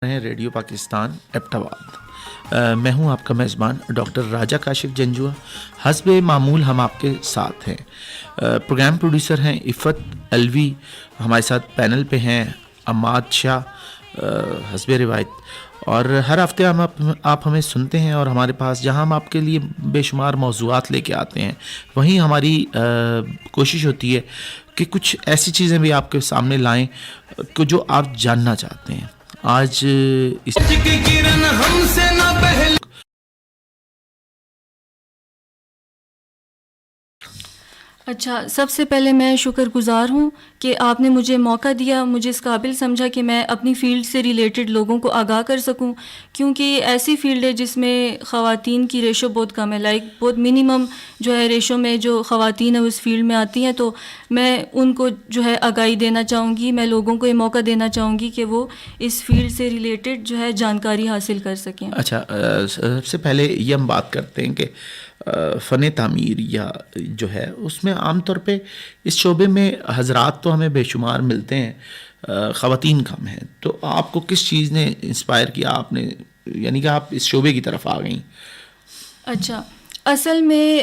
ہیں radio Pakistan Abbott آباد۔ میں ہوں آپ کا میزبان ڈاکٹر راجہ کاشف جنجوعہ۔ حسب معمول ہم آپ کے ساتھ ہیں۔ پروگرام پروڈیوسر ہیں عفت الوی، ہمارے ساتھ پینل پہ ہیں عماد شاہ حسب روایت، اور ہر ہفتے آپ ہمیں سنتے ہیں، اور ہمارے پاس جہاں ہم آپ کے لیے بے شمار موضوعات لے کے آتے ہیں، وہیں ہماری کوشش ہوتی ہے کہ کچھ ایسی چیزیں بھی آپ کے سامنے لائیں کہ جو آپ جاننا چاہتے ہیں۔ آج اس اچھا، سب سے پہلے میں شکر گزار ہوں کہ آپ نے مجھے موقع دیا، مجھے اس قابل سمجھا کہ میں اپنی فیلڈ سے ریلیٹڈ لوگوں کو آگاہ کر سکوں، کیونکہ یہ ایسی فیلڈ ہے جس میں خواتین کی ریشو بہت کم ہے، بہت منیمم جو ہے ریشو میں جو خواتین ہیں اس فیلڈ میں آتی ہیں، تو میں ان کو جو ہے آگاہی دینا چاہوں گی، میں لوگوں کو یہ موقع دینا چاہوں گی کہ وہ اس فیلڈ سے ریلیٹڈ جو ہے جانکاری حاصل کر سکیں۔ اچھا، سب سے پہلے یہ ہم بات کرتے ہیں کہ فن تعمیر یا جو ہے اس میں عام طور پہ اس شعبے میں حضرات تو ہمیں بے شمار ملتے ہیں، خواتین کم ہیں، تو آپ کو کس چیز نے انسپائر کیا، آپ نے یعنی کہ آپ اس شعبے کی طرف آ گئیں؟ اچھا، اصل میں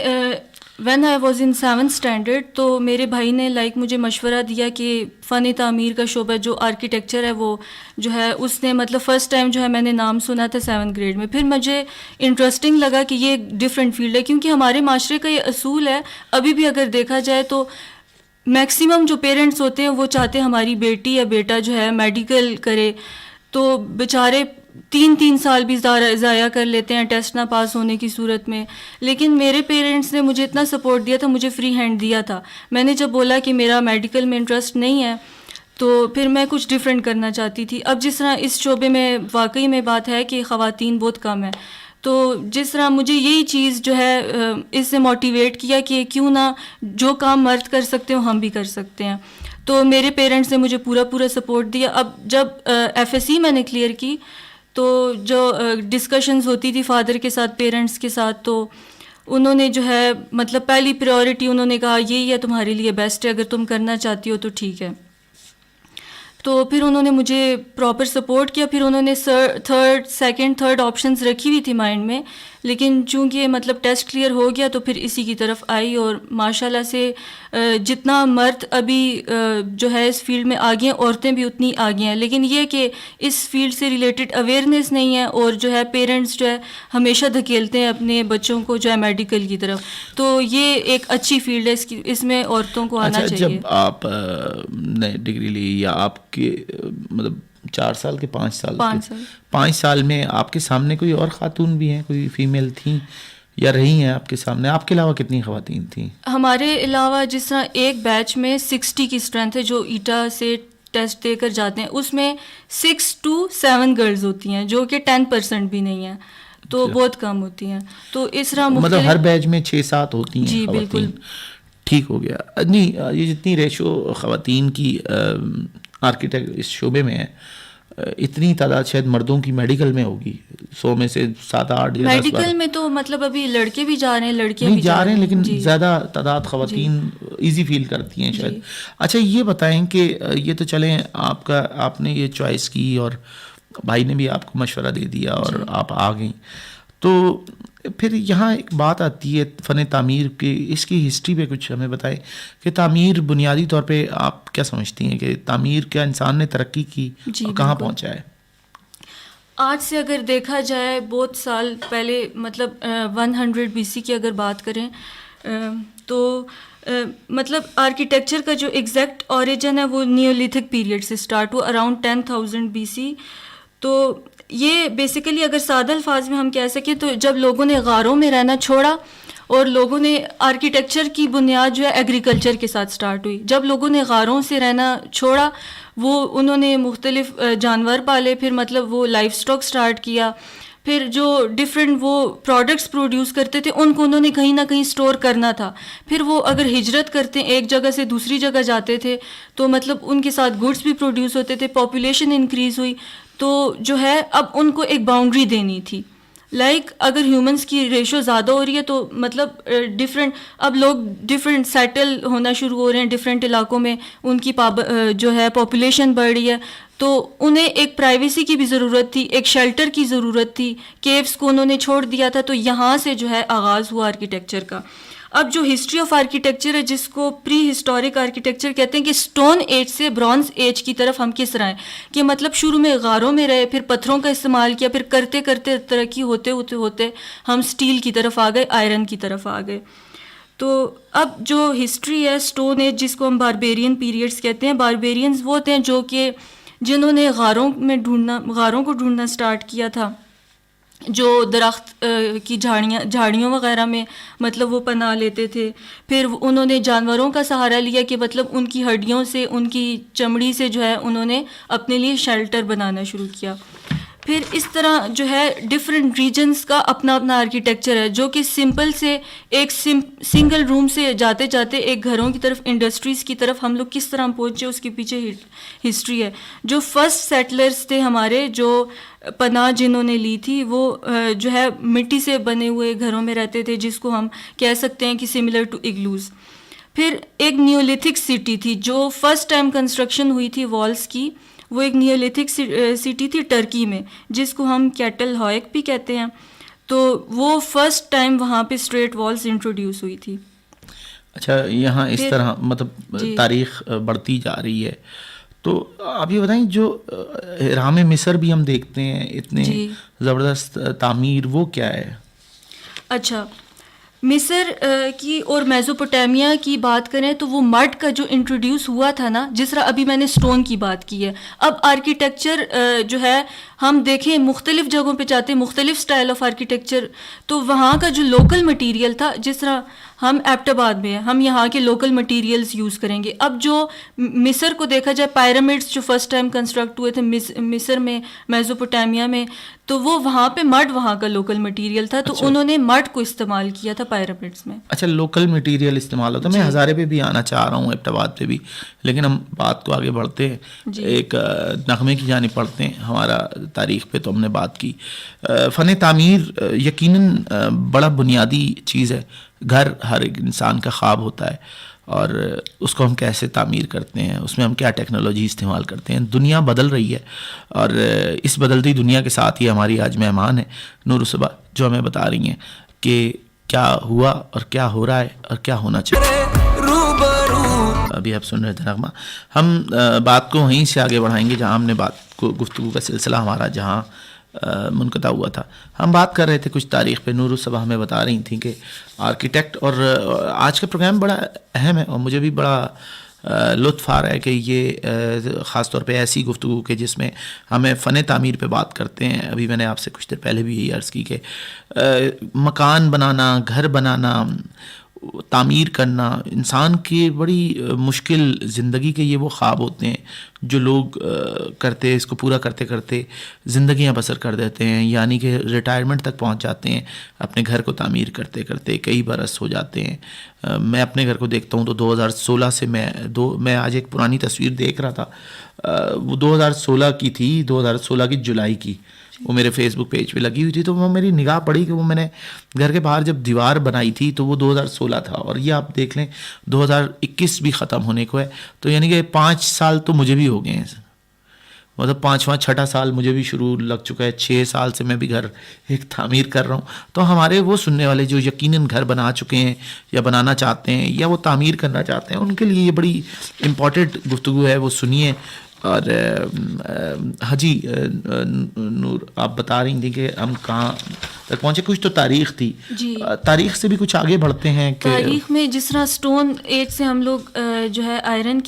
when I was in 7th standard تو میرے بھائی نے مجھے مشورہ دیا کہ فن تعمیر کا شعبہ جو آرکیٹیکچر ہے وہ جو ہے اس نے فرسٹ ٹائم جو ہے میں نے نام سنا تھا 7th گریڈ میں، پھر مجھے انٹرسٹنگ لگا کہ یہ ایک ڈفرینٹ فیلڈ ہے، کیونکہ ہمارے معاشرے کا یہ اصول ہے ابھی بھی اگر دیکھا جائے تو میکسیمم جو پیرنٹس ہوتے ہیں وہ چاہتے ہیں ہماری بیٹی یا بیٹا جو ہے میڈیکل کرے، تو بیچارے 3 سال بھی ضائع کر لیتے ہیں ٹیسٹ نہ پاس ہونے کی صورت میں۔ لیکن میرے پیرنٹس نے مجھے اتنا سپورٹ دیا تھا، مجھے فری ہینڈ دیا تھا۔ میں نے جب بولا کہ میرا میڈیکل میں انٹرسٹ نہیں ہے تو پھر میں کچھ ڈفرینٹ کرنا چاہتی تھی۔ اب جس طرح اس شعبے میں واقعی میں بات ہے کہ خواتین بہت کم ہیں، تو جس طرح مجھے یہی چیز جو ہے اس سے موٹیویٹ کیا کہ کیوں نہ جو کام مرد کر سکتے ہیں ہم بھی کر سکتے ہیں، تو میرے پیرنٹس نے مجھے پورا سپورٹ دیا۔ اب جب FSC میں نے کلیئر کی تو جو ڈسکشنز ہوتی تھی فادر کے ساتھ، پیرنٹس کے ساتھ، تو انہوں نے جو ہے پہلی پریورٹی انہوں نے کہا یہی ہے تمہارے لیے بیسٹ ہے، اگر تم کرنا چاہتی ہو تو ٹھیک ہے۔ تو پھر انہوں نے مجھے پراپر سپورٹ کیا، پھر انہوں نے سیکنڈ تھرڈ آپشنز رکھی ہوئی تھی مائنڈ میں، لیکن چونکہ ٹیسٹ کلیئر ہو گیا تو پھر اسی کی طرف آئی، اور ماشاءاللہ سے جتنا مرد ابھی جو ہے اس فیلڈ میں آگے ہیں، عورتیں بھی اتنی آگے ہیں، لیکن یہ کہ اس فیلڈ سے ریلیٹڈ اویئرنیس نہیں ہے، اور جو ہے پیرنٹس جو ہے ہمیشہ دھکیلتے ہیں اپنے بچوں کو جو ہے میڈیکل کی طرف، تو یہ ایک اچھی فیلڈ ہے، اس میں عورتوں کو آنا چاہیے۔ جب آپ نے ڈگری لی یا آپ کے 4 سال کے 5 سال میں آپ کے سامنے کوئی اور خاتون بھی ہیں، کوئی فیمیل تھیں یا رہی ہیں آپ کے سامنے؟ آپ کے علاوہ کتنی خواتین تھیں؟ ہمارے علاوہ جس طرح ایک بیچ میں 60 کی اسٹرینتھ ہے جو ایٹا سے ٹیسٹ دے کر جاتے ہیں، اس میں 6 to 7 گرلز ہوتی ہیں، جو کہ 10% بھی نہیں ہیں، تو بہت کم ہوتی ہیں۔ تو اس طرح ہر بیچ میں 6-7 ہوتی ہیں۔ جی بالکل ٹھیک ہو گیا۔ نہیں، یہ جتنی ریشو خواتین کی آرکیٹیکٹ اس شعبے میں ہے، اتنی تعداد شاید مردوں کی میڈیکل میں ہوگی، 100 میں سے 7-8 یا 10 میڈیکل میں تو ابھی لڑکے بھی جا رہے ہیں، لڑکیاں بھی جا رہے ہیں، لیکن زیادہ تعداد خواتین ایزی فیل کرتی ہیں شاید۔ اچھا، یہ بتائیں کہ یہ تو چلیں آپ نے یہ چوائس کی اور بھائی نے بھی آپ کو مشورہ دے دیا اور آپ آ گئیں، تو پھر یہاں ایک بات آتی ہے فن تعمیر کی، اس کی ہسٹری پہ کچھ ہمیں بتائیں کہ تعمیر بنیادی طور پہ آپ کیا سمجھتی ہیں کہ تعمیر کیا انسان نے ترقی کی اور کہاں پہنچا ہے؟ آج سے اگر دیکھا جائے بہت سال پہلے 100 BC کی اگر بات کریں تو آرکیٹیکچر کا جو ایگزیکٹ اوریجن ہے وہ نیولتھک پیریڈ سے سٹارٹ ہوا، اراؤنڈ 10,000 BC۔ تو یہ بیسیکلی اگر سادہ الفاظ میں ہم کہہ سکیں تو جب لوگوں نے غاروں میں رہنا چھوڑا اور لوگوں نے آرکیٹیکچر کی بنیاد جو ہے ایگریکلچر کے ساتھ سٹارٹ ہوئی، جب لوگوں نے غاروں سے رہنا چھوڑا انہوں نے مختلف جانور پالے، پھر وہ لائف سٹاک سٹارٹ کیا، پھر جو ڈفرینٹ وہ پروڈکٹس پروڈیوس کرتے تھے ان کو انہوں نے کہیں نہ کہیں سٹور کرنا تھا، پھر وہ اگر ہجرت کرتے ایک جگہ سے دوسری جگہ جاتے تھے تو ان کے ساتھ گڈس بھی پروڈیوس ہوتے تھے، پاپولیشن انکریز ہوئی، تو جو ہے اب ان کو ایک باؤنڈری دینی تھی، لائک اگر ہیومنس کی ریشو زیادہ ہو رہی ہے تو مطلب ڈفرینٹ، اب لوگ ڈفرینٹ سیٹل ہونا شروع ہو رہے ہیں ڈفرینٹ علاقوں میں، ان کی جو ہے پاپولیشن بڑھ رہی ہے، تو انہیں ایک پرائیویسی کی بھی ضرورت تھی، ایک شیلٹر کی ضرورت تھی، کیوز کو انہوں نے چھوڑ دیا تھا، تو یہاں سے جو ہے آغاز ہوا آرکیٹیکچر کا. اب جو ہسٹری آف آرکیٹیکچر ہے، جس کو پری ہسٹورک آرکیٹیکچر کہتے ہیں، کہ اسٹون ایج سے برونز ایج کی طرف ہم کس طرح ہیں، کہ مطلب شروع میں غاروں میں رہے، پھر پتھروں کا استعمال کیا، پھر کرتے کرتے ترقی ہوتے ہم اسٹیل کی طرف آ گئے، آئرن کی طرف آ گئے. تو اب جو ہسٹری ہے اسٹون ایج، جس کو ہم باربیرین پیریڈس کہتے ہیں، باربیرینز وہ ہوتے ہیں جو کہ جنہوں نے غاروں کو ڈھونڈنا اسٹارٹ کیا تھا، جو درخت کی جھاڑیوں وغیرہ میں مطلب وہ پناہ لیتے تھے. پھر انہوں نے جانوروں کا سہارا لیا کہ مطلب ان کی ہڈیوں سے، ان کی چمڑی سے جو ہے انہوں نے اپنے لیے شیلٹر بنانا شروع کیا. پھر اس طرح جو ہے ڈفرینٹ ریجنز کا اپنا اپنا آرکیٹیکچر ہے، جو کہ سمپل سے ایک سنگل روم سے جاتے جاتے ایک گھروں کی طرف، انڈسٹریز کی طرف ہم لوگ کس طرح پہنچے، اس کے پیچھے ہسٹری ہے. جو فرسٹ سیٹلرز تھے ہمارے، جو پناہ جنہوں نے لی تھی، وہ جو ہے مٹی سے بنے ہوئے گھروں میں رہتے تھے، جس کو ہم کہہ سکتے ہیں کہ سملر ٹو اگلوز. پھر ایک نیولتھک سٹی تھی جو فرسٹ ٹائم کنسٹرکشن ہوئی تھی والز کی، وہ ایک نیولتھک سٹی تھی ٹرکی میں، جس کو ہم کیٹل ہائک بھی کہتے ہیں. تو وہ فرسٹ ٹائم وہاں پہ اسٹریٹ والز انٹروڈیوس ہوئی تھی. اچھا، یہاں اس طرح مطلب تاریخ بڑھتی جا رہی ہے. تو آپ یہ بتائیں، جو اہرام مصر بھی ہم دیکھتے ہیں اتنے زبردست تعمیر، وہ کیا ہے؟ اچھا، مصر کی اور میزوپوٹیمیا کی بات کریں تو وہ مڈ کا جو انٹروڈیوس ہوا تھا نا، جس طرح ابھی میں نے اسٹون کی بات کی ہے، اب آرکیٹیکچر جو ہے ہم دیکھیں مختلف جگہوں پہ جاتے ہیں، مختلف سٹائل آف آرکیٹیکچر، تو وہاں کا جو لوکل مٹیریل تھا، جس طرح ہم ایبٹ آباد میں ہیں، ہم یہاں کے لوکل مٹیریلز یوز کریں گے. اب جو مصر کو دیکھا جائے، پیرامڈس جو فرسٹ ٹائم کنسٹرکٹ ہوئے تھے مصر میں، میزوپوٹیمیا میں، تو وہ وہاں پہ مڈ وہاں کا لوکل مٹیریل تھا، تو انہوں نے مڈ کو استعمال کیا تھا پیرامڈس میں. اچھا، لوکل مٹیریل استعمال ہوتا ہے. میں ہزارے پہ بھی آنا چاہ رہا ہوں، ایبٹ آباد پہ بھی، لیکن ہم بات کو آگے بڑھتے ہیں، ایک نغمے کی جانب پڑھتے ہیں. ہمارا تاریخ پہ تو ہم نے بات کی. فن تعمیر یقیناً بڑا بنیادی چیز ہے. گھر ہر ایک انسان کا خواب ہوتا ہے، اور اس کو ہم کیسے تعمیر کرتے ہیں، اس میں ہم کیا ٹیکنالوجی استعمال کرتے ہیں. دنیا بدل رہی ہے، اور اس بدلتی دنیا کے ساتھ ہی ہماری آج مہمان ہیں نور الصبا، جو ہمیں بتا رہی ہیں کہ کیا ہوا اور کیا ہو رہا ہے اور کیا ہونا چاہیے. ابھی آپ سن رہے تھے نغمہ. ہم بات کو وہیں سے آگے بڑھائیں گے جہاں ہم نے گفتگو کا سلسلہ ہمارا جہاں منقطع ہوا تھا. ہم بات کر رہے تھے کچھ تاریخ پہ. نور الصبا ہمیں بتا رہی تھیں کہ آرکیٹیکٹ، اور آج کا پروگرام بڑا اہم ہے، اور مجھے بھی بڑا لطف آ رہا ہے کہ یہ خاص طور پہ ایسی گفتگو کے جس میں ہمیں فن تعمیر پہ بات کرتے ہیں. ابھی میں نے آپ سے کچھ دیر پہلے بھی یہی عرض کی کہ مکان بنانا، گھر بنانا، تعمیر کرنا انسان کی بڑی مشکل زندگی کے یہ وہ خواب ہوتے ہیں جو لوگ کرتے، اس کو پورا کرتے کرتے زندگیاں بسر کر دیتے ہیں. یعنی کہ ریٹائرمنٹ تک پہنچ جاتے ہیں اپنے گھر کو تعمیر کرتے کرتے، کئی برس ہو جاتے ہیں. میں اپنے گھر کو دیکھتا ہوں تو 2016 سے میں آج ایک پرانی تصویر دیکھ رہا تھا، وہ 2016 کی تھی، 2016 کی جولائی کی، وہ میرے فیس بک پیج پہ لگی ہوئی تھی. تو وہ میری نگاہ پڑی کہ وہ میں نے گھر کے باہر جب دیوار بنائی تھی تو وہ 2016 تھا، اور یہ آپ دیکھ لیں 2021 بھی ختم ہونے کو ہے. تو یعنی کہ 5 سال تو مجھے بھی ہو گئے ہیں، مطلب 5واں 6ٹھا سال مجھے بھی شروع لگ چکا ہے. 6 سال سے میں بھی گھر ایک تعمیر کر رہا ہوں. تو ہمارے وہ سننے والے جو یقیناً گھر بنا چکے ہیں یا بنانا چاہتے ہیں یا وہ تعمیر کرنا چاہتے ہیں، ان کے لیے یہ بڑی امپورٹنٹ گفتگو ہے، وہ سنیے. اور حجی نور، آپ بتا رہی تھیں کہ ہم کہاں تک پہنچے. کچھ تو تاریخ تھی، تاریخ سے بھی کچھ آگے بڑھتے ہیں کہ تاریخ میں جس طرح اسٹون ایج سے ہم لوگ جو ہے آئرن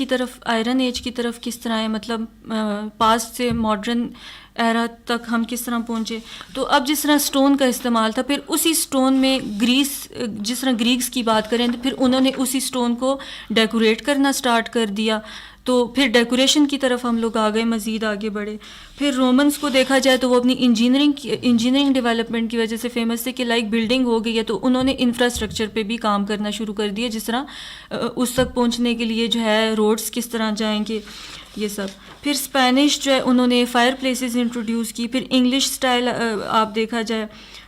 ایج کی طرف کس طرح ہے، مطلب پاسٹ سے ماڈرن ایرا تک ہم کس طرح پہنچے. تو اب جس طرح اسٹون کا استعمال تھا، پھر اسی اسٹون میں جس طرح گریکس کی بات کریں تو پھر انہوں نے اسی اسٹون کو ڈیکوریٹ کرنا اسٹارٹ کر دیا. تو پھر ڈیکوریشن کی طرف ہم لوگ آ گئے، مزید آگے بڑھے. پھر رومنس کو دیکھا جائے تو وہ اپنی انجینئرنگ ڈیولپمنٹ کی وجہ سے فیمس تھے کہ لائک بلڈنگ ہو گئی ہے تو انہوں نے انفراسٹرکچر پہ بھی کام کرنا شروع کر دیا، جس طرح اس تک پہنچنے کے لیے جو ہے روڈس کس طرح جائیں گے، یہ سب. پھر اسپینش جو ہے انہوں نے فائر پلیسز انٹروڈیوس کی. پھر انگلش اسٹائل آپ دیکھا جائے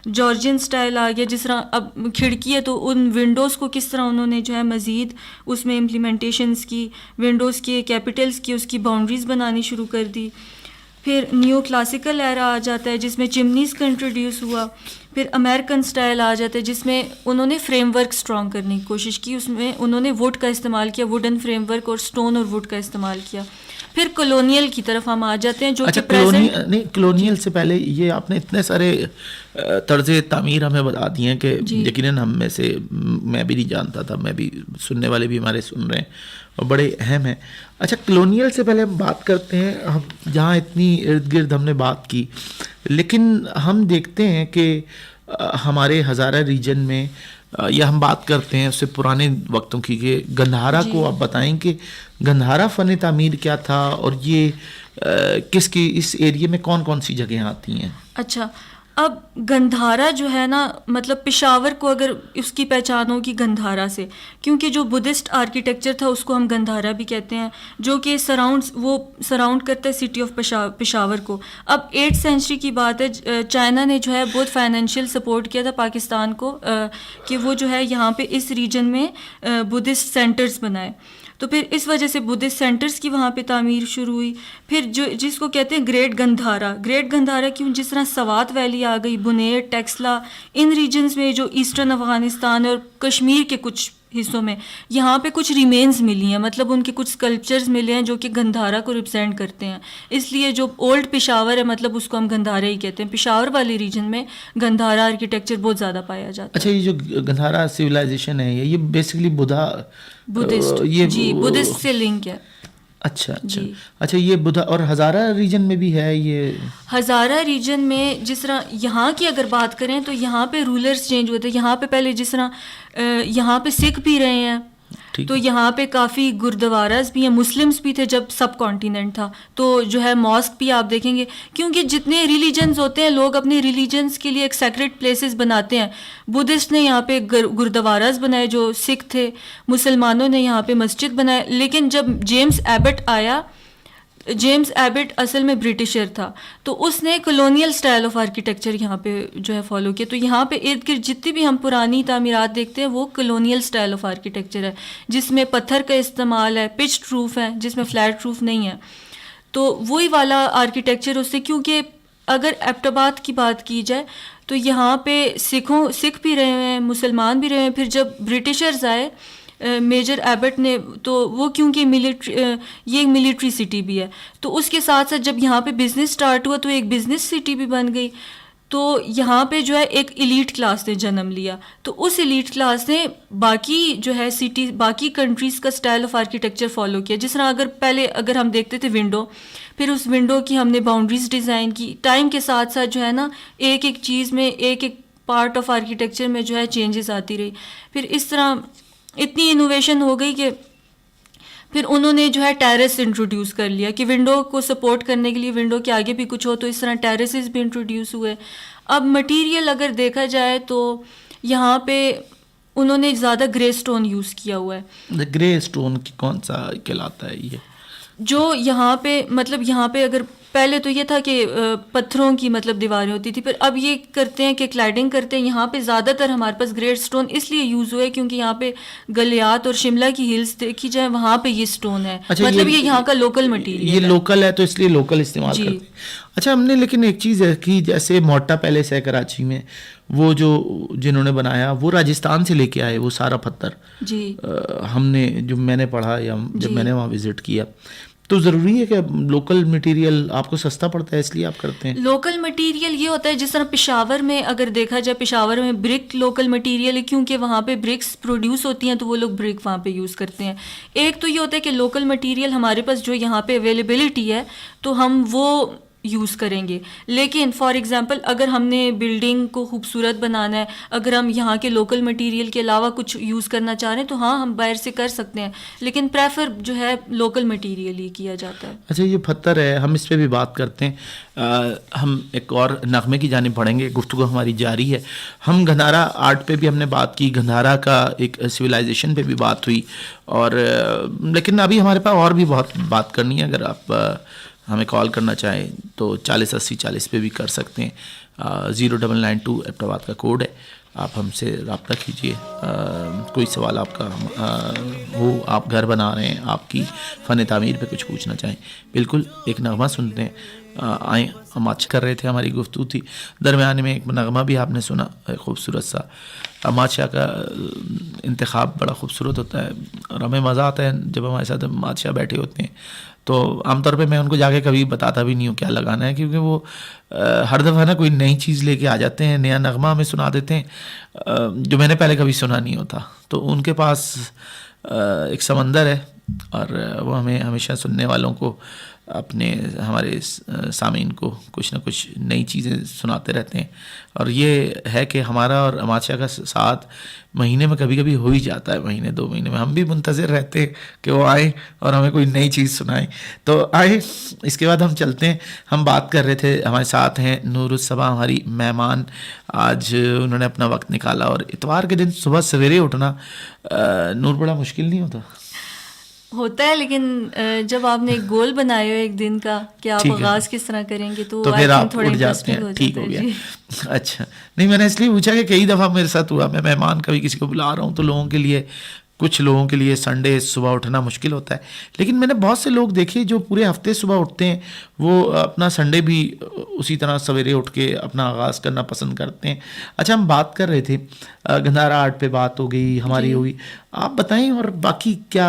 جارجین اسٹائل آ گیا. جس طرح اب کھڑکی ہے تو ان ونڈوز کو کس طرح انہوں نے جو ہے مزید اس میں امپلیمنٹیشنز کی, ونڈوز کے کیپیٹلز کی اس کی باؤنڈریز بنانی شروع کر دی. پھر نیو کلاسیکل ایرا آ جاتا ہے جس میں چمنیز کا انٹروڈیوس ہوا. پھر امریکن اسٹائل آ جاتا ہے جس میں انہوں نے فریم ورک اسٹرانگ کرنے کی کوشش کی. اس میں انہوں نے ووڈ کا استعمال کیا, ووڈن فریم ورک اور اسٹون اور ووڈ کا استعمال کیا. پھر کلونیل کی طرف ہم آ جاتے ہیں جو کہ نہیں, کلونیل سے پہلے یہ آپ نے اتنے سارے طرز تعمیر ہمیں بتا دیے ہیں کہ یقیناً ہم میں سے میں بھی نہیں جانتا تھا, میں بھی سننے والے بھی ہمارے سن رہے ہیں اور بڑے اہم ہیں. اچھا, کلونیل سے پہلے ہم بات کرتے ہیں, ہم جہاں اتنی ارد گرد ہم نے بات کی, لیکن ہم دیکھتے ہیں کہ ہمارے ہزارہ ریجن میں یا ہم بات کرتے ہیں اس سے پرانے وقتوں کی کہ گندھارا کو آپ بتائیں کہ گندھارا فن تعمیر کیا تھا اور یہ کس کی اس ایریے میں کون کون سی جگہیں آتی ہیں. اچھا, اب گندھارا جو ہے نا, مطلب پشاور کو اگر اس کی پہچان ہوگی گندھارا سے, کیونکہ جو بدھسٹ آرکیٹیکچر تھا اس کو ہم گندھارا بھی کہتے ہیں, جو کہ سراؤنڈ کرتا ہے سٹی آف پشاور کو. اب 8th سینچری کی بات ہے, چائنا نے جو ہے بہت فائنینشیل سپورٹ کیا تھا پاکستان کو کہ وہ جو ہے یہاں پہ اس ریجن میں بدھسٹ سینٹرز بنائے. تو پھر اس وجہ سے بدھسٹ سینٹرز کی وہاں پہ تعمیر شروع ہوئی. پھر جو جس کو کہتے ہیں گریٹ گندھارا کیوں, جس طرح سوات ویلی آ گئی, بنیر, ٹیکسلا, ان ریجنز میں جو ایسٹرن افغانستان اور کشمیر کے کچھ حصوں میں یہاں پہ کچھ ریمینز ملی ہیں, مطلب ان کے کچھ اسکلپچرز ملے ہیں جو کہ گندھارا کو ریپرزینٹ کرتے ہیں. اس لیے جو اولڈ پشاور ہے مطلب اس کو ہم گندھارا ہی کہتے ہیں. پشاور والی ریجن میں گندھارا آرکیٹیکچر بہت زیادہ پایا جاتا ہے. اچھا, یہ جو گندھارا سویلائزیشن ہے یہ بیسیکلی بدھسٹ سے لنک ہے. اچھا, یہ بدھا اور ہزارہ ریجن میں بھی ہے. یہ ہزارہ ریجن میں جس طرح یہاں کی اگر بات کریں تو یہاں پہ رولرز چینج ہوتے ہیں. یہاں پہ پہلے جس طرح یہاں پہ سکھ بھی رہے ہیں تو یہاں پہ کافی گردواراز بھی ہیں, مسلمس بھی تھے جب سب کانٹیننٹ تھا, تو جو ہے ماسک بھی آپ دیکھیں گے, کیونکہ جتنے ریلیجنز ہوتے ہیں لوگ اپنے ریلیجنز کے لیے ایک سیکریٹ پلیسز بناتے ہیں. بدھسٹ نے یہاں پہ گردواراز بنائے جو سکھ تھے, مسلمانوں نے یہاں پہ مسجد بنائے. لیکن جب جیمز ایبٹ اصل میں برٹشر تھا تو اس نے کلونیل سٹائل آف آرکیٹیکچر یہاں پہ جو ہے فالو کیا. تو یہاں پہ ارد گرد جتنی بھی ہم پرانی تعمیرات دیکھتے ہیں وہ کلونیل سٹائل آف آرکیٹیکچر ہے, جس میں پتھر کا استعمال ہے, پچڈ روف ہے, جس میں فلیٹ روف نہیں ہے. تو وہی والا آرکیٹیکچر اس سے, کیونکہ اگر ایبٹ آباد کی بات کی جائے تو یہاں پہ سکھ بھی رہے ہیں, مسلمان بھی رہے ہیں. پھر جب برٹشرز آئے میجر ایبٹ نے, تو وہ کیونکہ یہ ملٹری سٹی بھی ہے, تو اس کے ساتھ ساتھ جب یہاں پہ بزنس سٹارٹ ہوا تو ایک بزنس سٹی بھی بن گئی. تو یہاں پہ جو ہے ایک ایلیٹ کلاس نے جنم لیا. تو اس ایلیٹ کلاس نے باقی جو ہے سٹی باقی کنٹریز کا سٹائل آف آرکیٹیکچر فالو کیا. جس طرح اگر ہم دیکھتے تھے ونڈو, پھر اس ونڈو کی ہم نے باؤنڈریز ڈیزائن کی. ٹائم کے ساتھ ساتھ جو ہے نا ایک چیز میں ایک پارٹ آف آرکیٹیکچر میں جو ہے چینجز آتی رہی. پھر اس طرح اتنی انوویشن ہو گئی کہ پھر انہوں نے جو ہے ٹیرس انٹروڈیوس کر لیا کہ ونڈو کو سپورٹ کرنے کے لیے ونڈو کے آگے بھی کچھ ہو, تو اس طرح ٹیرسز بھی انٹروڈیوس ہوئے. اب مٹیریل اگر دیکھا جائے تو یہاں پہ انہوں نے زیادہ گرے سٹون یوز کیا ہوا ہے. گرے سٹون کی کون سا کہلاتا ہے یہ؟ جو یہاں پہ مطلب یہاں پہ اگر پہلے تو یہ تھا کہ پتھروں کی مطلب دیواریں ہوتی تھی, پھر اب یہ کرتے ہیں کہ کلیڈنگ کرتے ہیں. یہاں پہ زیادہ تر ہمارے پاس گریٹ سٹون اس لیے یوز ہوئے کیونکہ یہاں پہ گلیات اور شملہ کی ہلز دیکھی جائے وہاں پہ یہ سٹون ہے. مطلب یہ یہاں کا لوکل مٹیریل, یہ لوکل ہے تو اس لیے لوکل استعمال کرتے ہیں. اچھا, ہم نے لیکن ایک چیز ہے کہ جیسے موٹا پیلیس ہے کراچی میں, وہ جنہوں نے بنایا وہ راجستھان سے لے کے آئے وہ سارا پتھر. جی, ہم نے جو میں نے پڑھا یا جب میں نے وہاں وزٹ کیا تو ضروری ہے کہ لوکل مٹیریل آپ کو سستا پڑتا ہے اس لیے آپ کرتے ہیں. لوکل مٹیریل یہ ہوتا ہے جس طرح پشاور میں اگر دیکھا جائے, پشاور میں برک لوکل مٹیریل ہے کیونکہ وہاں پہ برکس پروڈیوس ہوتی ہیں تو وہ لوگ برک وہاں پہ یوز کرتے ہیں. ایک تو یہ ہوتا ہے کہ لوکل مٹیریل ہمارے پاس جو یہاں پہ اویلیبلٹی ہے تو ہم وہ یوز کریں گے. لیکن فار ایگزامپل اگر ہم نے بلڈنگ کو خوبصورت بنانا ہے, اگر ہم یہاں کے لوکل مٹیریل کے علاوہ کچھ یوز کرنا چاہ رہے ہیں تو ہاں ہم باہر سے کر سکتے ہیں, لیکن پریفر جو ہے لوکل مٹیریل ہی کیا جاتا ہے. اچھا یہ پتھر ہے, ہم اس پہ بھی بات کرتے ہیں. ہم ایک اور نغمے کی جانب پڑھیں گے, گفتگو ہماری جاری ہے. ہم گندھارا آرٹ پہ بھی ہم نے بات کی, گندھارا کا ایک سویلائزیشن پہ بھی بات ہوئی, اور لیکن ابھی ہمارے پاس اور بھی بہت بات کرنی ہے. اگر آپ ہمیں کال کرنا چاہیں تو 408040 پہ بھی کر سکتے ہیں. 0992 ایبٹ آباد کا کوڈ ہے, آپ ہم سے رابطہ کیجیے. کوئی سوال آپ کا ہو, آپ گھر بنا رہے ہیں, آپ کی فن تعمیر پہ کچھ پوچھنا چاہیں, بالکل ایک نغمہ سنتے ہیں. آئیں, ہم اچھا کر رہے تھے, ہماری گفتگو تھی, درمیان میں ایک نغمہ بھی آپ نے سنا خوبصورت سا. مادشاہ کا انتخاب بڑا خوبصورت ہوتا ہے, اور ہمیں مزہ آتا ہے جب ہمارے ساتھ مادشاہ بیٹھے ہوتے ہیں. تو عام طور پہ میں ان کو جا کے کبھی بتاتا بھی نہیں ہوں کیا لگانا ہے, کیونکہ وہ ہر دفعہ نا کوئی نئی چیز لے کے آ جاتے ہیں, نیا نغمہ ہمیں سنا دیتے ہیں جو میں نے پہلے کبھی سنا نہیں ہوتا. تو ان کے پاس ایک سمندر ہے, اور وہ ہمیں ہمیشہ سننے والوں کو, اپنے ہمارے سامعین کو کچھ نہ کچھ نئی چیزیں سناتے رہتے ہیں. اور یہ ہے کہ ہمارا اور اماد شاہ کا ساتھ مہینے میں کبھی کبھی ہو ہی جاتا ہے, مہینے 2 مہینے میں ہم بھی منتظر رہتے ہیں کہ وہ آئیں اور ہمیں کوئی نئی چیز سنائیں. تو آئے, اس کے بعد ہم چلتے ہیں. ہم بات کر رہے تھے, ہمارے ساتھ ہیں نور الصبا, ہماری مہمان. آج انہوں نے اپنا وقت نکالا, اور اتوار کے دن صبح سویرے اٹھنا نور بڑا مشکل نہیں ہوتا ہے, لیکن جب آپ نے ایک گول بنائے ہو ایک دن کا کہ آپ آغاز کس طرح کریں گے تو پھر آپ اٹھ جاتے ہیں, ٹھیک ہو گیا. اچھا نہیں, میں نے اس لیے پوچھا کہ کئی دفعہ میرے ساتھ ہوا, میں مہمان کبھی کسی کو بلا رہا ہوں تو لوگوں کے لیے, کچھ لوگوں کے لیے سنڈے صبح اٹھنا مشکل ہوتا ہے. لیکن میں نے بہت سے لوگ دیکھے جو پورے ہفتے صبح اٹھتے ہیں, وہ اپنا سنڈے بھی اسی طرح سویرے اٹھ کے اپنا آغاز کرنا پسند کرتے ہیں. اچھا ہم بات کر رہے تھے, گندھارا آرٹ پہ بات ہو گئی ہماری ہوئی. آپ بتائیں اور باقی کیا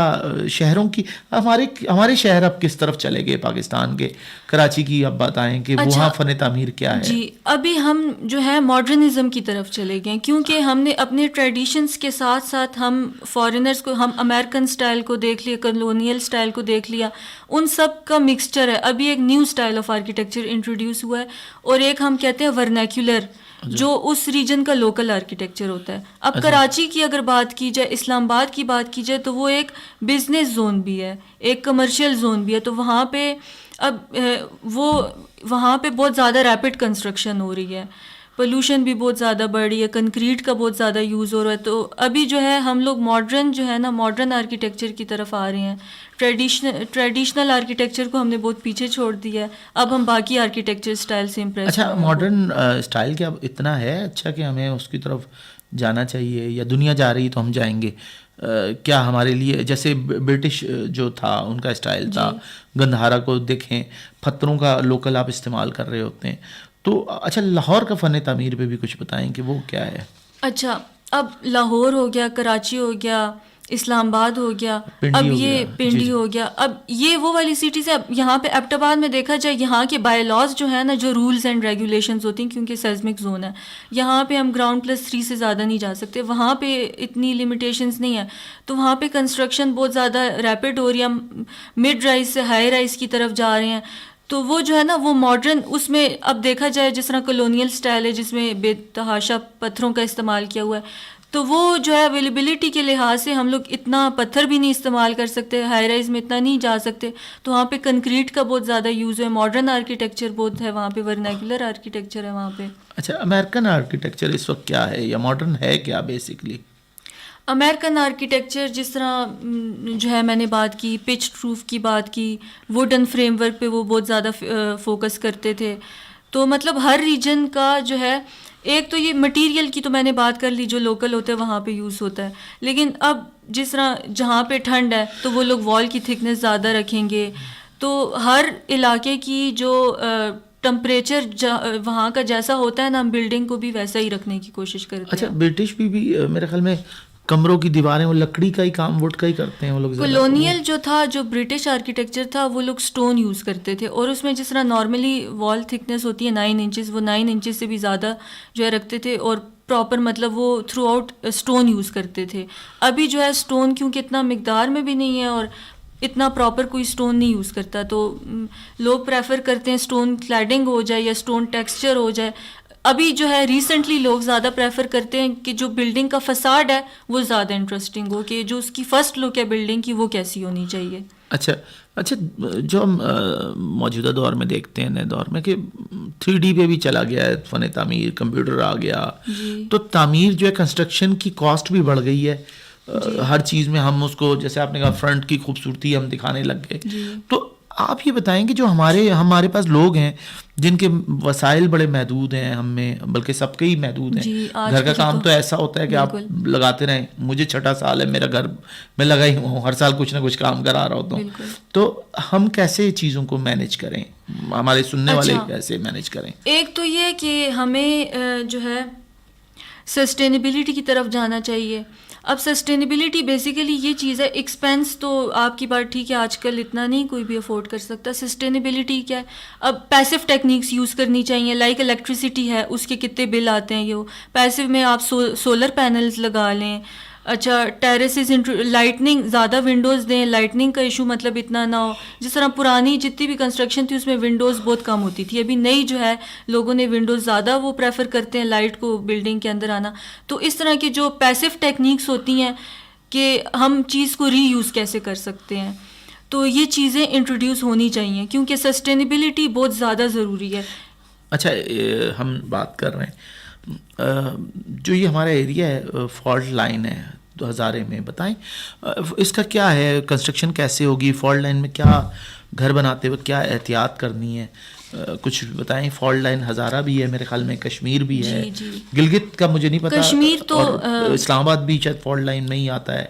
شہروں کی, ہمارے شہر اب کس طرف چلے گئے پاکستان کے, کراچی کی آپ بتائیں کہ وہاں فن تعمیر کیا ہے. جی ابھی ہم جو ہے ماڈرنزم کی طرف چلے گئے, کیونکہ ہم نے اپنے ٹریڈیشنس کے ساتھ ساتھ ہم فارینرز کو, ہم امریکن سٹائل کو دیکھ لیا, کلونیل سٹائل کو دیکھ لیا, ان سب کا مکسچر ہے. ابھی ایک new style of architecture introduce ہوا ہے, اور ایک ہم کہتے ہیں ورنیکولر, جو اس ریجن کا لوکل آرکیٹیکچر ہوتا ہے. اب کراچی کی اگر بات کی جائے, اسلام آباد کی بات کی جائے, تو وہ ایک بزنس زون بھی ہے, ایک کمرشل زون بھی ہے. تو وہاں پہ اب وہاں پہ بہت زیادہ ریپڈ کنسٹرکشن ہو رہی ہے, پولوشن بھی بہت زیادہ بڑھ رہی ہے, کنکریٹ کا بہت زیادہ یوز ہو رہا ہے. تو ابھی جو ہے ہم لوگ ماڈرن جو ہے نا, ماڈرن آرکیٹیکچر کی طرف آ رہے ہیں. ٹریڈیشنل آرکیٹیکچر کو ہم نے بہت پیچھے چھوڑ دیا ہے, اب ہم باقی آرکیٹیکچر سٹائل سے امپریس. اچھا ماڈرن سٹائل کیا اتنا ہے اچھا کہ ہمیں اس کی طرف جانا چاہیے, یا دنیا جا رہی تو ہم جائیں گے؟ کیا ہمارے لیے, جیسے برٹش جو تھا ان کا اسٹائل تھا, گندھارا کو دیکھیں, پتھروں کا لوکل آپ استعمال کر رہے ہوتے ہیں. تو اچھا لاہور کا فن تعمیر پہ بھی کچھ بتائیں کہ وہ کیا ہے. اچھا اب لاہور ہو گیا, کراچی ہو گیا, اسلام آباد ہو گیا, اب یہ پنڈی ہو گیا, اب یہ وہ والی سٹیز ہے. اب یہاں پہ ایبٹ آباد میں دیکھا جائے, یہاں کے بائی لاز جو ہے نا, جو رولز اینڈ ریگولیشنز ہوتی ہیں, کیونکہ سیزمک زون ہے, یہاں پہ ہم گراؤنڈ+3 سے زیادہ نہیں جا سکتے, وہاں پہ اتنی لمیٹیشنز نہیں ہیں. تو وہاں پہ کنسٹرکشن بہت زیادہ ریپڈ ہو رہی ہے, مڈ رائز سے ہائی رائز کی طرف جا رہے ہیں. تو وہ جو ہے نا وہ ماڈرن, اس میں اب دیکھا جائے جس طرح کلونیل سٹائل ہے جس میں بے تحاشا پتھروں کا استعمال کیا ہوا ہے, تو وہ جو ہے اویلیبلٹی کے لحاظ سے ہم لوگ اتنا پتھر بھی نہیں استعمال کر سکتے, ہائی رائز میں اتنا نہیں جا سکتے. تو وہاں پہ کنکریٹ کا بہت زیادہ یوز ہے, ماڈرن آرکیٹیکچر بہت ہے وہاں پہ, ورنیکولر آرکیٹیکچر ہے وہاں پہ. اچھا امریکن آرکیٹیکچر اس وقت کیا ہے, یا ماڈرن ہے کیا بیسکلی؟ امریکن آرکیٹیکچر جس طرح جو ہے میں نے بات کی, پچ روف کی بات کی, ووڈن فریم ورک پہ وہ بہت زیادہ فوکس کرتے تھے. تو مطلب ہر ریجن کا جو ہے, ایک تو یہ مٹیریل کی تو میں نے بات کر لی, جو لوکل ہوتا ہے وہاں پہ یوز ہوتا ہے. لیکن اب جس طرح جہاں پہ ٹھنڈ ہے تو وہ لوگ وال کی تھکنیس زیادہ رکھیں گے. تو ہر علاقے کی جو ٹمپریچر وہاں کا جیسا ہوتا ہے نا, ہم بلڈنگ کو بھی ویسا ہی رکھنے کی کوشش کرتے ہیں. اچھا برٹش بھی میرے خیال میں کمروں کی دیواریں وہ لکڑی کا ہی کام, ووڈ کا ہی کرتے ہیں وہ لوگ. کولونیل جو تھا, جو برٹش آرکیٹیکچر تھا, وہ لوگ سٹون یوز کرتے تھے, اور اس میں جس طرح نارملی وال تھکنیس ہوتی ہے 9 انچز, وہ 9 انچز سے بھی زیادہ جو ہے رکھتے تھے, اور پراپر مطلب وہ تھرو آؤٹ سٹون یوز کرتے تھے. ابھی جو ہے سٹون کیونکہ اتنا مقدار میں بھی نہیں ہے, اور اتنا پراپر کوئی اسٹون نہیں یوز کرتا، تو لوگ پریفر کرتے ہیں اسٹون کلیڈنگ ہو جائے یا اسٹون ٹیکسچر ہو جائے. ابھی جو ہے ریسنٹلی لوگ زیادہ پریفر کرتے ہیں کہ جو بلڈنگ کا فساڈ ہے وہ زیادہ انٹرسٹنگ ہو، کہ جو اس کی فرسٹ لک ہے بلڈنگ کی وہ کیسی ہونی چاہیے. اچھا جو ہم موجودہ دور میں دیکھتے ہیں، نئے دور میں، کہ 3D پہ بھی چلا گیا ہے فن تعمیر، کمپیوٹر آ گیا، تو تعمیر جو ہے کنسٹرکشن کی کاسٹ بھی بڑھ گئی ہے. ہر چیز میں ہم اس کو، جیسے آپ نے کہا، فرنٹ کی خوبصورتی ہم دکھانے لگ گئے. تو آپ یہ بتائیں کہ جو ہمارے پاس لوگ ہیں جن کے وسائل بڑے محدود ہیں، ہم میں بلکہ سب کے ہی محدود ہیں، گھر کا کام تو ایسا ہوتا ہے کہ آپ لگاتے رہیں. مجھے 6 سال ہے میرا گھر میں لگا ہی ہوں، ہر سال کچھ نہ کچھ کام کرا رہا ہوتا ہوں. تو ہم کیسے چیزوں کو مینیج کریں، ہمارے سننے والے کیسے مینیج کریں؟ ایک تو یہ کہ ہمیں جو ہے سسٹینیبلٹی کی طرف جانا چاہیے. اب سسٹینیبلٹی بیسیکلی یہ چیز ہے، ایکسپینس تو آپ کی بات ٹھیک ہے، آج کل اتنا نہیں کوئی بھی افورڈ کر سکتا. سسٹینیبلٹی کیا ہے؟ اب پیسو ٹیکنیکس یوز کرنی چاہیے، لائک الیکٹریسٹی ہے، اس کے کتنے بل آتے ہیں. یہ پیسو میں آپ سولر پینلز لگا لیں. اچھا، ٹیریسز، لائٹننگ، زیادہ ونڈوز دیں، لائٹننگ کا ایشو مطلب اتنا نہ ہو. جس طرح پرانی جتنی بھی کنسٹرکشن تھی اس میں ونڈوز بہت کم ہوتی تھی، ابھی نئی جو ہے لوگوں نے ونڈوز زیادہ وہ پریفر کرتے ہیں لائٹ کو بلڈنگ کے اندر آنا. تو اس طرح کی جو پیسو ٹیکنیکس ہوتی ہیں کہ ہم چیز کو ری یوز کیسے کر سکتے ہیں، تو یہ چیزیں انٹروڈیوس ہونی چاہیے کیونکہ سسٹینیبلٹی بہت زیادہ ضروری ہے. اچھا، ہم بات کر رہے ہیں جو یہ ہمارا ایریا ہے، فالٹ لائن ہے ہزارے میں، بتائیں اس کا کیا ہے، کنسٹرکشن کیسے ہوگی، فالٹ لائن میں کیا گھر بناتے وقت کیا احتیاط کرنی ہے، کچھ بتائیں. فالٹ لائن ہزارہ بھی ہے میرے خیال میں، کشمیر بھی ہے، گلگت کا مجھے نہیں پتا، کشمیر تو اسلام آباد بھی شاید فالٹ لائن میں ہی آتا ہے.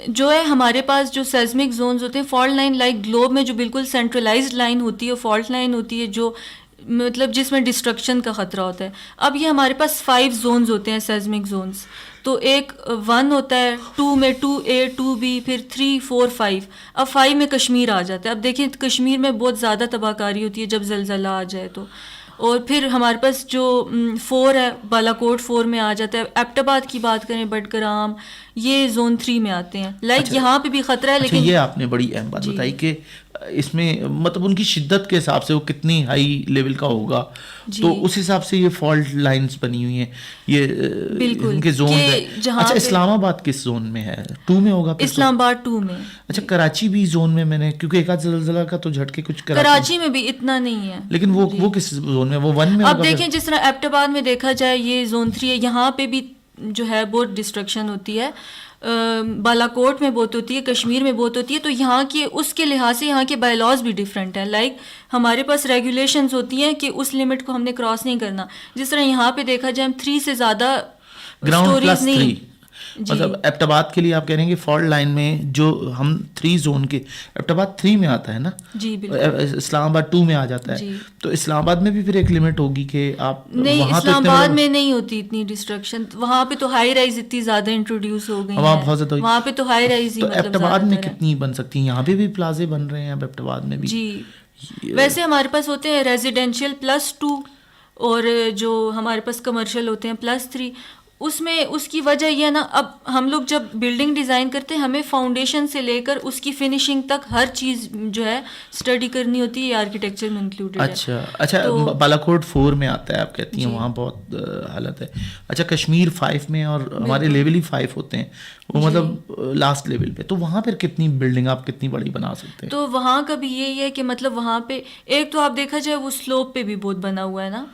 جو ہے ہمارے پاس جو سیزمک زونز ہوتے ہیں، فالٹ لائن لائک گلوب میں جو بالکل سینٹرلائزڈ لائن ہوتی ہے، فالٹ لائن ہوتی ہے جو مطلب جس میں ڈسٹرکشن کا خطرہ ہوتا ہے. اب یہ ہمارے پاس 5 زونز ہوتے ہیں، سیزمک زونز. تو ایک 1 ہوتا ہے، 2 میں 2A 2B، پھر 3 4 5. اب 5 میں کشمیر آ جاتا ہے. اب دیکھیں کشمیر میں بہت زیادہ تباہ کاری ہوتی ہے جب زلزلہ آ جائے تو. اور پھر ہمارے پاس جو 4 ہے، بالا کوٹ 4 میں آ جاتا ہے. ایبٹ آباد کی بات کریں، بڈگرام، یہ زون 3 میں آتے ہیں. لائک یہاں پہ بھی خطرہ ہے، لیکن یہ آپ نے بڑی اہم بات بتائی کہ اس میں مطلب ان کی شدت کے حساب سے وہ کتنی ہائی لیول کا ہوگا، تو اس حساب سے یہ فالٹ لائنز بنی ہوئی ہیں، یہ ان کے زون ہیں. اچھا، اسلام آباد کس زون میں ہے؟ 2 میں ہوگا؟ اسلام آباد 2 میں. اچھا، کراچی بھی زون میں، میں نے کیونکہ ایک آدھ زلزلہ کا تو جھٹکے کچھ کراچی میں بھی اتنا نہیں ہے، لیکن وہ کس زون میں؟ وہ 1 میں. اب دیکھیں جس طرح ایبٹ آباد میں دیکھا جائے یہ زون 3 ہے، یہاں پہ بھی جو ہے بہت ڈسٹرکشن ہوتی ہے. بالا کوٹ میں بہت ہوتی ہے، کشمیر میں بہت ہوتی ہے. تو یہاں کے اس کے لحاظ سے یہاں کے بائی لاز بھی ڈفرینٹ ہیں. لائک ہمارے پاس ریگولیشنز ہوتی ہیں کہ اس لمٹ کو ہم نے کراس نہیں کرنا. جس طرح یہاں پہ دیکھا جائے ہم 3 سے زیادہ گراؤنڈ نہیں، مطلب ایبٹ آباد کے لیے آپ کہہ رہے ہیں کہ فالٹ لائن میں جو ہم 3 زون کے، ایبٹ آباد 3 میں آتا ہے نا جی بالکل، اسلام آباد 2 میں آ جاتا ہے. تو اسلام آباد میں بھی پھر ایک لمٹ ہوگی کہ آپ نہیں، اسلام آباد میں نہیں ہوتی اتنی ڈسٹرکشن. وہاں پہ تو ہائی رائز اتنی زیادہ انٹروڈیوس ہو گئی ہیں، وہاں پہ تو ہائی رائز ہی. ایبٹ آباد میں کتنی بن سکتی ہیں؟ یہاں پہ بھی پلازے بن رہے ہیں ایبٹ آباد میں بھی. جی ویسے ہمارے پاس ہوتے ہیں ریزیڈینشیل +2 اور جو ہمارے پاس کمرشل ہوتے ہیں +3. اس میں اس کی وجہ یہ ہے نا، اب ہم لوگ جب بلڈنگ ڈیزائن کرتے ہیں ہمیں فاؤنڈیشن سے لے کر اس کی فنیشنگ تک ہر چیز جو ہے اسٹڈی کرنی ہوتی ہے، یہ آرکیٹیکچر میں انکلوڈیڈ ہے. اچھا، بالا کوٹ 4 میں آتا ہے آپ کہتی ہیں، وہاں بہت حالت ہے. اچھا، کشمیر 5 میں، اور ہمارے لیول ہی 5 ہوتے ہیں وہ، مطلب لاسٹ لیول پہ. تو وہاں پھر کتنی بلڈنگ آپ کتنی بڑی بنا سکتے ہیں؟ تو وہاں کا بھی یہی ہے کہ مطلب وہاں پہ ایک تو آپ دیکھا جائے وہ سلوپ پہ بھی بہت بنا ہوا ہے نا.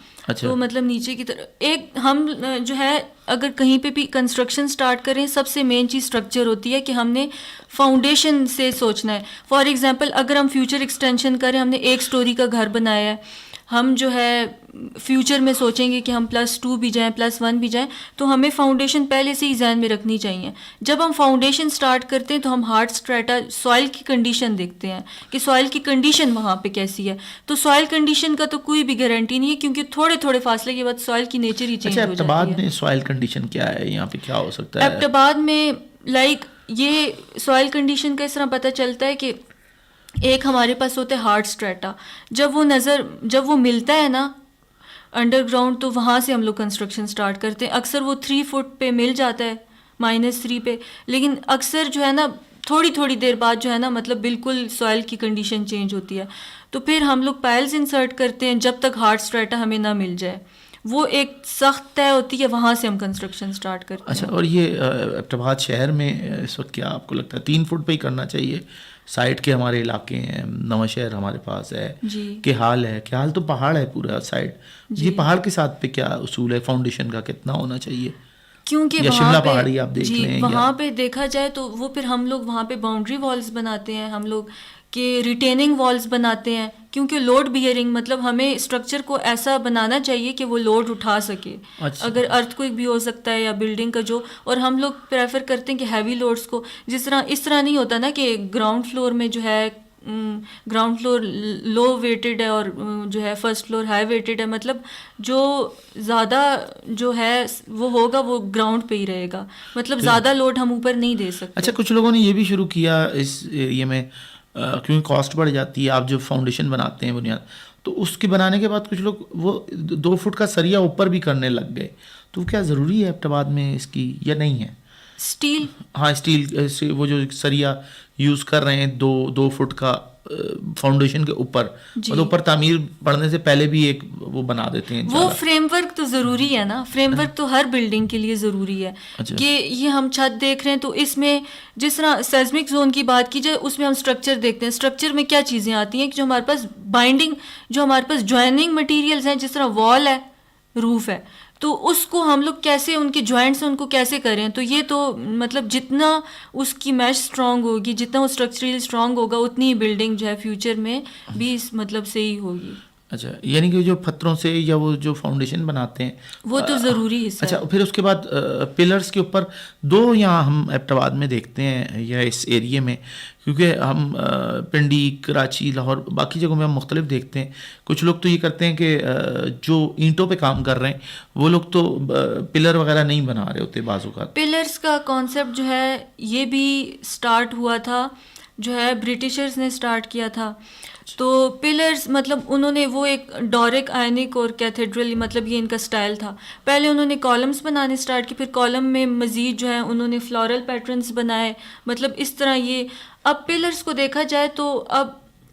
تو مطلب نیچے کی طرف ایک ہم جو ہے اگر کہیں پہ بھی کنسٹرکشن سٹارٹ کریں، سب سے مین چیز اسٹرکچر ہوتی ہے کہ ہم نے فاؤنڈیشن سے سوچنا ہے. فار ایگزامپل اگر ہم فیوچر ایکسٹینشن کریں، ہم نے 1 اسٹوری کا گھر بنایا ہے، ہم جو ہے فیوچر میں سوچیں گے کہ ہم +2 بھی جائیں، +1 بھی جائیں، تو ہمیں فاؤنڈیشن پہلے سے ہی ذہن میں رکھنی چاہیے. جب ہم فاؤنڈیشن سٹارٹ کرتے ہیں تو ہم ہارڈ اسٹریٹا، سوائل کی کنڈیشن دیکھتے ہیں کہ سوائل کی کنڈیشن وہاں پہ کیسی ہے. تو سوائل کنڈیشن کا تو کوئی بھی گارنٹی نہیں ہے کیونکہ تھوڑے تھوڑے فاصلے کے بعد سوائل کی نیچر ہی چینج ہو جاتی ہے. ایبٹ آباد میں سوائل کنڈیشن کیا ہے؟ یہاں پہ کیا ہو سکتا ہے ایبٹ آباد میں؟ لائک یہ سوائل کنڈیشن کا اس طرح پتہ چلتا ہے کہ ایک ہمارے پاس ہوتا ہے ہارڈ اسٹریٹا، جب وہ ملتا ہے نا انڈر گراؤنڈ، تو وہاں سے ہم لوگ کنسٹرکشن سٹارٹ کرتے ہیں. اکثر وہ 3 فٹ پہ مل جاتا ہے، -3 پہ، لیکن اکثر جو ہے نا تھوڑی تھوڑی دیر بعد جو ہے نا مطلب بالکل سوائل کی کنڈیشن چینج ہوتی ہے. تو پھر ہم لوگ پائلز انسرٹ کرتے ہیں جب تک ہارڈ اسٹریٹا ہمیں نہ مل جائے. وہ ایک سخت طے ہوتی ہے, وہاں سے ہم کنسٹرکشن سٹارٹ کرتے ہیں. اچھا, اور یہ ایبٹ آباد شہر میں اس وقت کیا آپ کو لگتا ہے 3 فٹ پہ ہی کرنا چاہیے؟ سائڈ کے ہمارے علاقے ہیں, نواں شہر ہمارے پاس ہے, کہ حال ہے کہ حال تو پہاڑ ہے پورا سائڈ, یہ پہاڑ کے ساتھ پہ کیا اصول ہے فاؤنڈیشن کا, کتنا ہونا چاہیے؟ کیونکہ یا شملہ پہاڑی آپ دیکھ لیں, وہاں پہ دیکھا جائے تو وہ پھر ہم لوگ وہاں پہ باؤنڈری والز بناتے ہیں, ہم لوگ کہ ریٹیننگ والز بناتے ہیں, کیونکہ لوڈ بیئرنگ مطلب ہمیں اسٹرکچر کو ایسا بنانا چاہیے کہ وہ لوڈ اٹھا سکے. اگر ارتھ کوئک بھی ہو سکتا ہے یا بلڈنگ کا جو, اور ہم لوگ پریفر کرتے ہیں کہ ہیوی لوڈس کو, جس طرح اس طرح نہیں ہوتا نا کہ گراؤنڈ فلور میں جو ہے گراؤنڈ فلور لو ویٹڈ ہے اور جو ہے فرسٹ فلور ہائی ویٹڈ ہے, مطلب جو زیادہ جو ہے وہ ہوگا وہ گراؤنڈ پہ ہی رہے گا, مطلب زیادہ لوڈ ہم اوپر نہیں دے سکتے. اچھا, کچھ لوگوں نے یہ بھی شروع کیا اس ایریے میں, کیونکہ کاسٹ بڑھ جاتی ہے, آپ جو فاؤنڈیشن بناتے ہیں بنیاد, تو اس کے بنانے کے بعد کچھ لوگ وہ 2 فٹ کا سریا اوپر بھی کرنے لگ گئے. تو کیا ضروری ہے ایبٹ آباد میں اس کی یا نہیں ہے؟ اسٹیل, ہاں اسٹیل, وہ جو سریا یوز کر رہے ہیں 2 فٹ کا فاؤنڈیشن کے اوپر, اور اوپر تعمیر پڑنے سے پہلے بھی ایک وہ بنا دیتے ہیں. وہ فریم ورک تو ضروری ہے نا, فریم ورک تو ہر بلڈنگ کے لیے ضروری ہے. کہ یہ ہم چھت دیکھ رہے ہیں تو اس میں جس طرح سیزمک زون کی بات کی جائے اس میں ہم اسٹرکچر دیکھتے ہیں, اسٹرکچر میں کیا چیزیں آتی ہیں کہ جو ہمارے پاس بائنڈنگ, جو ہمارے پاس جوائننگ مٹیریلز ہیں, جس طرح وال ہے, روف ہے, تو اس کو ہم لوگ کیسے ان کے جوائنٹس ہیں ان کو کیسے کریں. تو یہ تو مطلب جتنا اس کی میش اسٹرانگ ہوگی, جتنا وہ اسٹرکچرلی اسٹرانگ ہوگا, اتنی بلڈنگ جو ہے فیوچر میں بھی مطلب صحیح ہوگی. اچھا, یعنی کہ جو پتھروں سے یا وہ جو فاؤنڈیشن بناتے ہیں وہ تو ضروری حصہ. اچھا, پھر اس کے بعد پلرز کے اوپر 2 یہاں ہم ایبٹ آباد میں دیکھتے ہیں یا اس ایریے میں, کیونکہ ہم پنڈی, کراچی, لاہور, باقی جگہوں میں ہم مختلف دیکھتے ہیں. کچھ لوگ تو یہ کرتے ہیں کہ جو اینٹوں پہ کام کر رہے ہیں وہ لوگ تو پلر وغیرہ نہیں بنا رہے ہوتے بعض اوقات. پلرز کا کانسیپٹ جو ہے یہ بھی سٹارٹ ہوا تھا, جو ہے برٹشرز نے سٹارٹ کیا تھا. تو پلرز مطلب انہوں نے وہ ایک ڈورک, آئنک اور کیتھیڈرل, مطلب یہ ان کا سٹائل تھا. پہلے انہوں نے کالمز بنانے سٹارٹ کی, پھر کالم میں مزید جو ہے انہوں نے فلورل پیٹرنز بنائے, مطلب اس طرح یہ. اب پلرز کو دیکھا جائے تو اب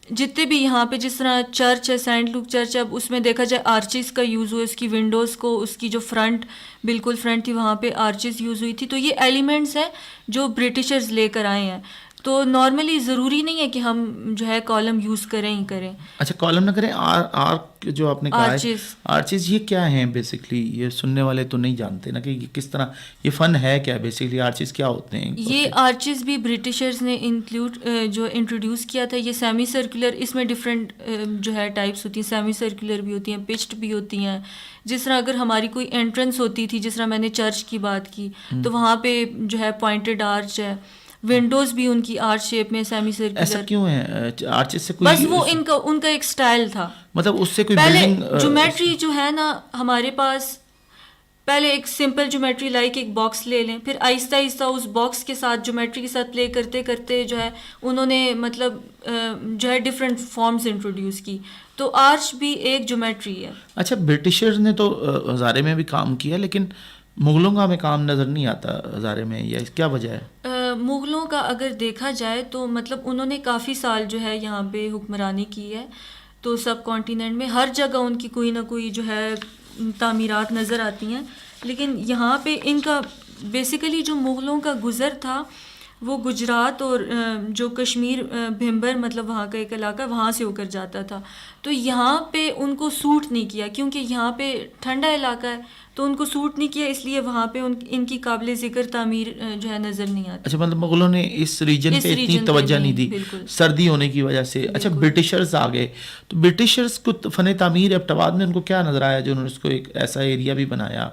جتنے بھی یہاں پہ جس طرح چرچ ہے, سینٹ لوک چرچ ہے, اب اس میں دیکھا جائے آرچز کا یوز ہوا, اس کی ونڈوز کو, اس کی جو فرنٹ بالکل فرنٹ تھی وہاں پہ آرچز یوز ہوئی تھی. تو یہ ایلیمنٹس ہیں جو برٹشرز لے کر آئے ہیں. تو نارملی ضروری نہیں ہے کہ ہم جو ہے کالم یوز کریں ہی کریں. اچھا, کالم نہ کریں, آرک جو آپ نے کہا ہے, آرچز یہ کیا ہیں بیسکلی؟ یہ سننے والے تو نہیں جانتے نا کہ یہ کس طرح, یہ فن ہے کیا بیسکلی, آرچز کیا ہوتے ہیں؟ یہ آرچز بھی برٹشرز نے جو انٹروڈیوس کیا تھا. یہ سیمی سرکولر, اس میں ڈفرینٹ جو ہے ٹائپس ہوتی ہیں, سیمی سرکولر بھی ہوتی ہیں, پچڈ بھی ہوتی ہیں. جس طرح اگر ہماری کوئی انٹرنس ہوتی تھی, جس طرح میں نے چرچ کی بات کی, تو وہاں پہ جو ہے پوائنٹڈ آرچ ہے. ونڈوز بھی ان کی آرچ شیپ میں سیمی سرکولر. ایسا کیوں ہے آرچز سے؟ کوئی بس وہ ان کا ایک سٹائل تھا, مطلب اس سے کوئی پہلے بلڈنگ جیومیٹری جو ہے نا ہمارے پاس, پہلے ایک سمپل جیومیٹری لائک ایک باکس لے لیں, پھر آہستہ آہستہ اس باکس کے ساتھ جیومیٹری کے ساتھ پلے کرتے کرتے جو ہے انہوں نے مطلب جو ہے ڈفرینٹ فارمز انٹروڈیوس کی. تو آرچ بھی ایک جیومیٹری ہے. اچھا, برٹشر نے تو ہزارے میں بھی کام کیا, لیکن مغلوں کا ہمیں کام نظر نہیں آتا ہزارے میں, یا کیا وجہ ہے؟ مغلوں کا اگر دیکھا جائے تو مطلب انہوں نے کافی سال جو ہے یہاں پہ حکمرانی کی ہے, تو سب کانٹیننٹ میں ہر جگہ ان کی کوئی نہ کوئی جو ہے تعمیرات نظر آتی ہیں. لیکن یہاں پہ ان کا بیسیکلی جو مغلوں کا گزر تھا وہ گجرات اور جو کشمیر بھمبر مطلب وہاں کا ایک علاقہ, وہاں سے ہو کر جاتا تھا. تو یہاں پہ ان کو سوٹ نہیں کیا, کیونکہ یہاں پہ ٹھنڈا علاقہ ہے, تو ان کو سوٹ نہیں کیا, اس لیے وہاں پہ ان کی قابل ذکر تعمیر جو ہے نظر نہیں آتی. اچھا, مطلب مغلوں نے اس ریجن پہ اتنی توجہ نہیں دی سردی ہونے کی وجہ سے. اچھا, برٹشرز آ گئے, تو برٹشرز کو فن تعمیر ایبٹ آباد میں ان کو کیا نظر آیا جو انہوں نے اس کو ایک ایسا ایریا بھی بنایا,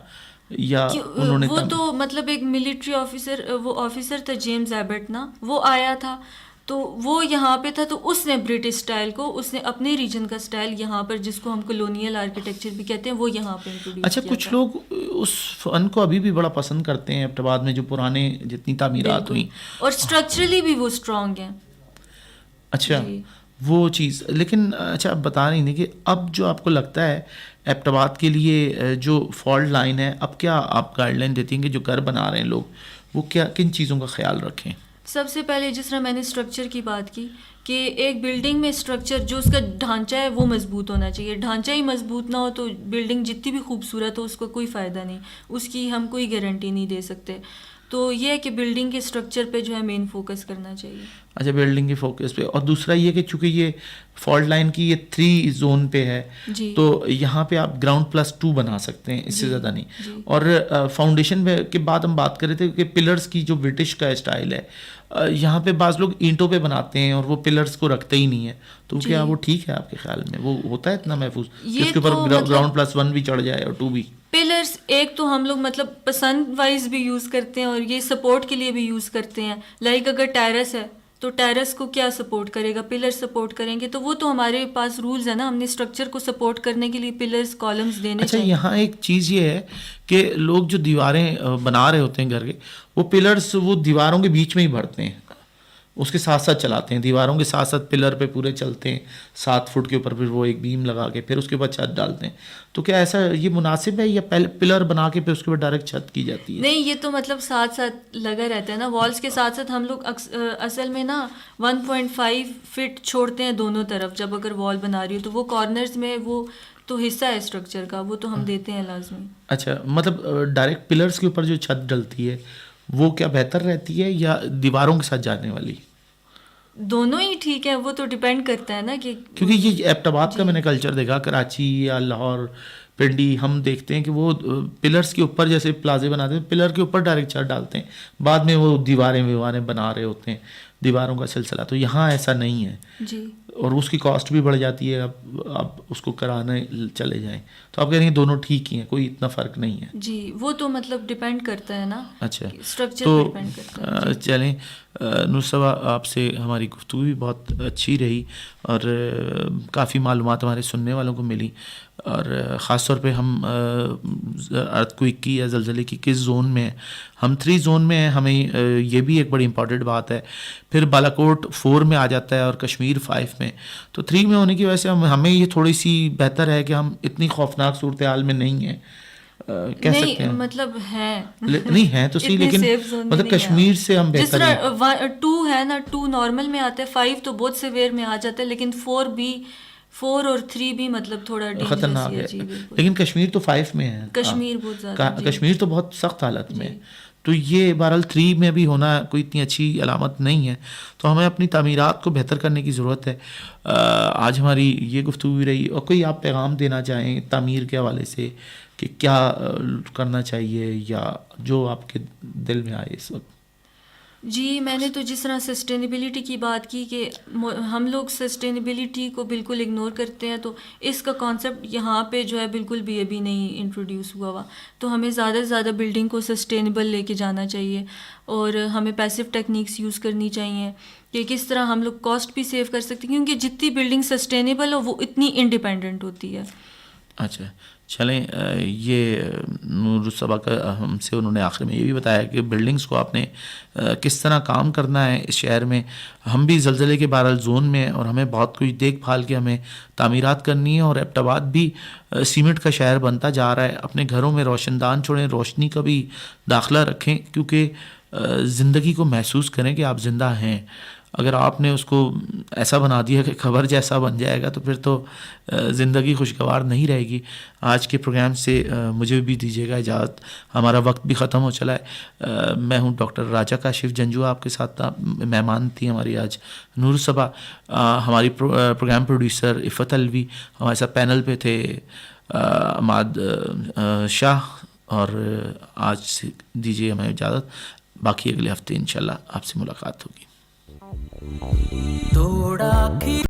یا انہوں نے وہ تو مطلب ایک ملٹری آفیسر, وہ آفیسر تھا جیمز ایبٹ نا, وہ آیا تھا, تو وہ یہاں پہ تھا, تو اس نے برٹش سٹائل کو, اس نے اپنے ریجن کا سٹائل یہاں پر, جس کو ہم کولونیل آرکیٹیکچر بھی کہتے ہیں, وہ یہاں پہ انٹروڈیوس. اچھا, کچھ لوگ اس فن کو ابھی بھی بڑا پسند کرتے ہیں ایبٹ آباد میں, جو پرانے جتنی تعمیرات ہوئیں, اور اسٹرکچرلی بھی وہ اسٹرانگ ہیں. اچھا, وہ چیز. لیکن اچھا, آپ بتا رہی تھیں کہ اب جو آپ کو لگتا ہے ایبٹ آباد کے لیے جو فالٹ لائن ہے, اب کیا آپ گائیڈ لائن دیتی ہیں کہ جو گھر بنا رہے ہیں لوگ, وہ کیا کن چیزوں کا خیال رکھیں؟ سب سے پہلے جس طرح میں نے اسٹرکچر کی بات کی کہ ایک بلڈنگ میں اسٹرکچر جو اس کا ڈھانچہ ہے وہ مضبوط ہونا چاہیے. ڈھانچہ ہی مضبوط نہ ہو تو بلڈنگ جتنی بھی خوبصورت ہو اس کو کوئی فائدہ نہیں, اس کی ہم کوئی گارنٹی نہیں دے سکتے. تو یہ ہے کہ بلڈنگ کے اسٹرکچر پہ جو ہے مین فوکس کرنا چاہیے. اچھا, بلڈنگ کے فوکس پہ. اور دوسرا یہ کہ چونکہ یہ فالٹ لائن کی یہ 3 زون پہ ہے جی, تو یہاں پہ آپ گراؤنڈ +2 بنا سکتے ہیں, اس سے زیادہ نہیں. جی. اور فاؤنڈیشن کے بعد ہم بات کر رہے تھے کہ پلرز کی جو برٹش کا اسٹائل ہے, یہاں پہ بعض لوگ اینٹوں پہ بناتے ہیں اور وہ پلرز کو رکھتے ہی نہیں ہے, تو کیا وہ ٹھیک ہے آپ کے خیال میں؟ وہ ہوتا ہے اتنا محفوظ کہ اس کے اوپر گراؤنڈ +1 بھی چڑھ جائے اور 2 بھی؟ پلرز ایک تو ہم لوگ مطلب پسند وائز بھی یوز کرتے ہیں اور یہ سپورٹ کے لیے بھی یوز کرتے ہیں. لائک اگر ٹیرس ہے تو ٹیرس کو کیا سپورٹ کرے گا؟ پلر سپورٹ کریں گے. تو وہ تو ہمارے پاس رولز ہیں نا, ہم نے اسٹرکچر کو سپورٹ کرنے کے لیے پلرز کالمز دینے اچھا, چاہیے. یہاں ایک چیز یہ ہے کہ لوگ جو دیواریں بنا رہے ہوتے ہیں گھر کے, وہ پلرز وہ دیواروں کے بیچ میں ہی بھرتے ہیں, اس کے ساتھ ساتھ چلاتے ہیں, دیواروں کے ساتھ ساتھ پلر پہ پورے چلتے ہیں 7 فٹ کے اوپر, پھر وہ ایک بیم لگا کے پھر اس کے اوپر چھت ڈالتے ہیں. تو کیا ایسا یہ مناسب ہے یا پلر بنا کے پھر اس کے اوپر ڈائریکٹ چھت کی جاتی ہے؟ نہیں, یہ تو مطلب ساتھ ساتھ لگا رہتا ہے نا, والز کے ساتھ ساتھ ہم لوگ اصل میں نا 1.5 فٹ چھوڑتے ہیں دونوں طرف. جب اگر وال بنا رہی ہو تو وہ کارنرز میں وہ تو حصہ ہے اسٹرکچر کا, وہ تو ہم دیتے ہیں لازمی. اچھا, مطلب ڈائریکٹ پلرز کے اوپر جو چھت ڈلتی ہے وہ کیا بہتر رہتی ہے یا دیواروں کے ساتھ جانے والی؟ دونوں ہی ٹھیک ہے, وہ تو ڈیپینڈ کرتا ہے نا کہ کیونکہ یہ ایبٹ آباد کا میں نے کلچر دیکھا, کراچی یا لاہور, پنڈی, ہم دیکھتے ہیں کہ وہ پلرز کے اوپر جیسے پلازے بناتے ہیں, پلر کے اوپر ڈائریکٹ چھت ڈالتے ہیں, بعد میں وہ دیواریں بنا رہے ہوتے ہیں, دیواروں کا سلسلہ. تو یہاں ایسا نہیں ہے جی, اور اس کی کاسٹ بھی بڑھ جاتی ہے. اب اس کو کرانے چلے جائیں تو آپ کہہ رہے ہیں دونوں ٹھیک ہی ہیں, کوئی اتنا فرق نہیں ہے. جی, وہ تو مطلب ڈیپینڈ کرتا ہے نا. اچھا, اسٹرکچر تو ڈیپینڈ کرتا ہے. چلیں نصبہ, آپ سے ہماری گفتگو بھی بہت اچھی رہی اور کافی معلومات ہمارے سننے والوں کو ملی, اور خاص طور پہ ہم ارتھ کوئک کی یا زلزلے کی کس زون میں ہیں. ہم 3 زون میں ہیں, ہمیں یہ بھی ایک بڑی امپورٹنٹ بات ہے. پھر بالاکوٹ 4 میں آ جاتا ہے اور کشمیر 5 میں. تو 3 میں ہونے کی وجہ سے ہمیں یہ تھوڑی سی بہتر ہے کہ ہم اتنی خوفناک صورتحال میں نہیں ہیں, کہہ سکتے ہیں. مطلب ہے نہیں ہے تو صحیح, لیکن مطلب کشمیر سے ہم جس بہتر ہیں. طرح 2 ہے نا, 2 نارمل میں آتا ہے, 5 تو بہت سیویئر میں آ جاتا ہے, لیکن 4 اور 3 بھی مطلب تھوڑا خطرناک ہے. لیکن کشمیر تو 5 میں ہے, کشمیر بہت زیادہ, کشمیر تو بہت سخت حالت میں ہے. تو یہ بہرحال 3 میں بھی ہونا کوئی اتنی اچھی علامت نہیں ہے. تو ہمیں اپنی تعمیرات کو بہتر کرنے کی ضرورت ہے. آج ہماری یہ گفتگو بھی رہی, اور کوئی آپ پیغام دینا چاہیں تعمیر کے حوالے سے کہ کیا کرنا چاہیے یا جو آپ کے دل میں آئے اس وقت؟ جی, میں نے تو جس طرح سسٹینیبلٹی کی بات کی کہ ہم لوگ سسٹینیبلٹی کو بالکل اگنور کرتے ہیں, تو اس کا کانسیپٹ یہاں پہ جو ہے بالکل بھی ابھی نہیں انٹروڈیوس ہوا. تو ہمیں زیادہ سے زیادہ بلڈنگ کو سسٹینیبل لے کے جانا چاہیے, اور ہمیں پیسو ٹیکنیکس یوز کرنی چاہیے کہ کس طرح ہم لوگ کاسٹ بھی سیو کر سکتے ہیں, کیونکہ جتنی بلڈنگ سسٹینیبل ہو وہ اتنی انڈیپینڈنٹ ہوتی ہے. اچھا, چلیں, یہ نور الصبا کا ہم سے انہوں نے آخر میں یہ بھی بتایا کہ بلڈنگز کو آپ نے کس طرح کام کرنا ہے اس شہر میں. ہم بھی زلزلے کے بہرحال زون میں ہیں اور ہمیں بہت کچھ دیکھ بھال کے ہمیں تعمیرات کرنی ہے, اور ایبٹ آباد بھی سیمنٹ کا شہر بنتا جا رہا ہے. اپنے گھروں میں روشن دان چھوڑیں, روشنی کا بھی داخلہ رکھیں, کیونکہ زندگی کو محسوس کریں کہ آپ زندہ ہیں. اگر آپ نے اس کو ایسا بنا دیا کہ خبر جیسا بن جائے گا تو پھر تو زندگی خوشگوار نہیں رہے گی. آج کے پروگرام سے مجھے بھی دیجیے گا اجازت, ہمارا وقت بھی ختم ہو چلا ہے. میں ہوں ڈاکٹر راجہ کاشف جنجوعہ, آپ کے ساتھ مہمان تھی ہماری آج نور الصبا. ہماری پروگرام پروڈیوسر عفت الوی, ہمارے ساتھ پینل پہ تھے عماد شاہ, اور آج سے دیجیے ہمیں اجازت. باقی اگلے ہفتے انشاءاللہ آپ سے ملاقات ہوگی.